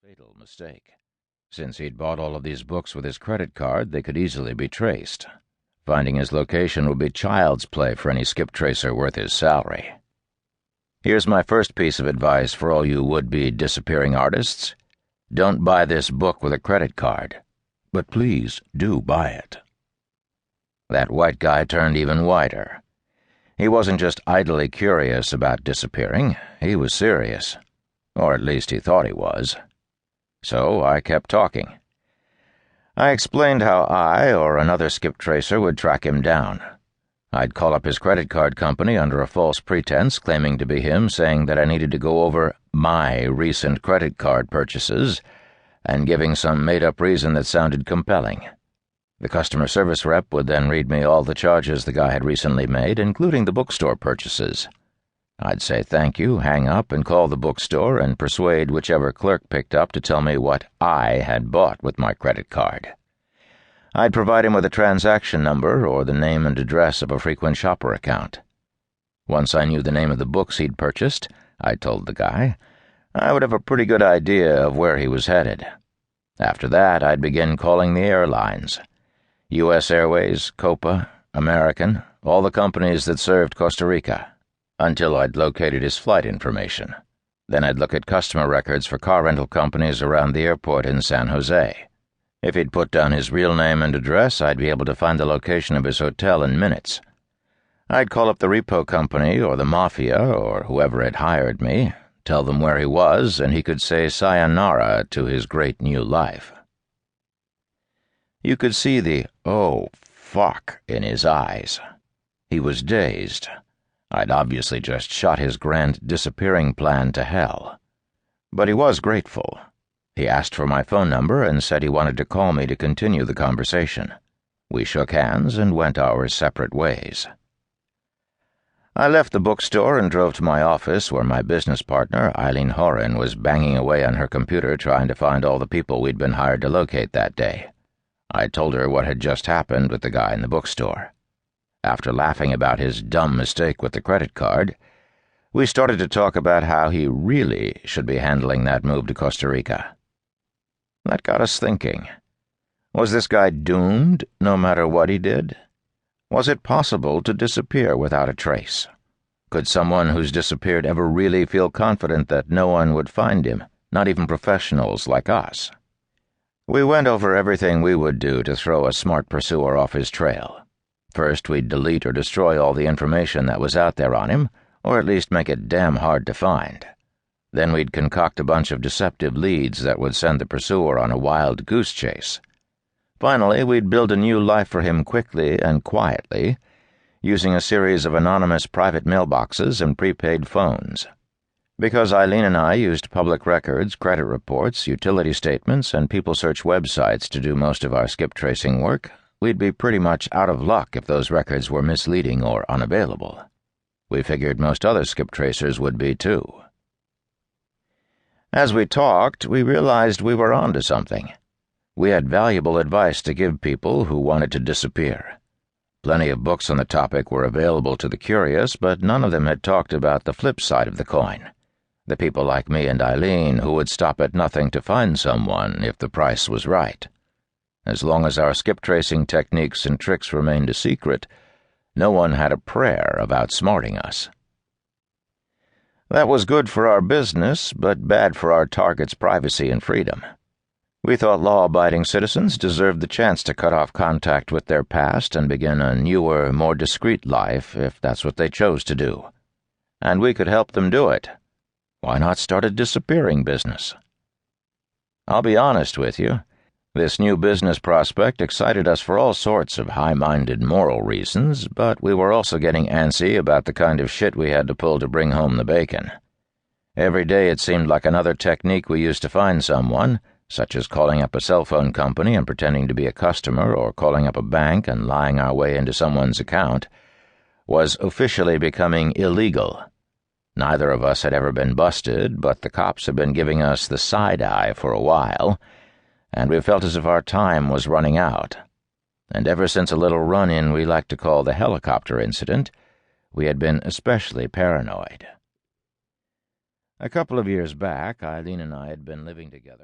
Fatal mistake. Since he'd bought all of these books with his credit card, they could easily be traced. Finding his location would be child's play for any skip tracer worth his salary. Here's my first piece of advice for all you would-be disappearing artists. Don't buy this book with a credit card, but please do buy it. That white guy turned even whiter. He wasn't just idly curious about disappearing, he was serious. Or at least he thought he was. So I kept talking. I explained how I or another skip tracer would track him down. I'd call up his credit card company under a false pretense, claiming to be him, saying that I needed to go over my recent credit card purchases, and giving some made-up reason that sounded compelling. The customer service rep would then read me all the charges the guy had recently made, including the bookstore purchases. I'd say thank you, hang up, and call the bookstore and persuade whichever clerk picked up to tell me what I had bought with my credit card. I'd provide him with a transaction number or the name and address of a frequent shopper account. Once I knew the name of the books he'd purchased, I told the guy, I would have a pretty good idea of where he was headed. After that, I'd begin calling the airlines. U.S. Airways, Copa, American, all the companies that served Costa Rica, until I'd located his flight information. Then I'd look at customer records for car rental companies around the airport in San Jose. If he'd put down his real name and address, I'd be able to find the location of his hotel in minutes. I'd call up the repo company or the mafia or whoever had hired me, tell them where he was, and he could say sayonara to his great new life. You could see the "oh, fuck" in his eyes. He was dazed. I'd obviously just shot his grand disappearing plan to hell. But he was grateful. He asked for my phone number and said he wanted to call me to continue the conversation. We shook hands and went our separate ways. I left the bookstore and drove to my office where my business partner, Eileen Horan, was banging away on her computer trying to find all the people we'd been hired to locate that day. I told her what had just happened with the guy in the bookstore. After laughing about his dumb mistake with the credit card, we started to talk about how he really should be handling that move to Costa Rica. That got us thinking. Was this guy doomed no matter what he did? Was it possible to disappear without a trace? Could someone who's disappeared ever really feel confident that no one would find him, not even professionals like us? We went over everything we would do to throw a smart pursuer off his trail. First, we'd delete or destroy all the information that was out there on him, or at least make it damn hard to find. Then we'd concoct a bunch of deceptive leads that would send the pursuer on a wild goose chase. Finally, we'd build a new life for him quickly and quietly, using a series of anonymous private mailboxes and prepaid phones. Because Eileen and I used public records, credit reports, utility statements, and people search websites to do most of our skip tracing work, we'd be pretty much out of luck if those records were misleading or unavailable. We figured most other skip tracers would be too. As we talked, we realized we were onto something. We had valuable advice to give people who wanted to disappear. Plenty of books on the topic were available to the curious, but none of them had talked about the flip side of the coin. The people like me and Eileen who would stop at nothing to find someone if the price was right. As long as our skip tracing techniques and tricks remained a secret, no one had a prayer of outsmarting us. That was good for our business, but bad for our target's privacy and freedom. We thought law-abiding citizens deserved the chance to cut off contact with their past and begin a newer, more discreet life if that's what they chose to do. And we could help them do it. Why not start a disappearing business? I'll be honest with you. This new business prospect excited us for all sorts of high-minded moral reasons, but we were also getting antsy about the kind of shit we had to pull to bring home the bacon. Every day it seemed like another technique we used to find someone, such as calling up a cell phone company and pretending to be a customer or calling up a bank and lying our way into someone's account, was officially becoming illegal. Neither of us had ever been busted, but the cops had been giving us the side-eye for a while, and we felt as if our time was running out. And ever since a little run-in we like to call the helicopter incident, we had been especially paranoid. A couple of years back, Eileen and I had been living together.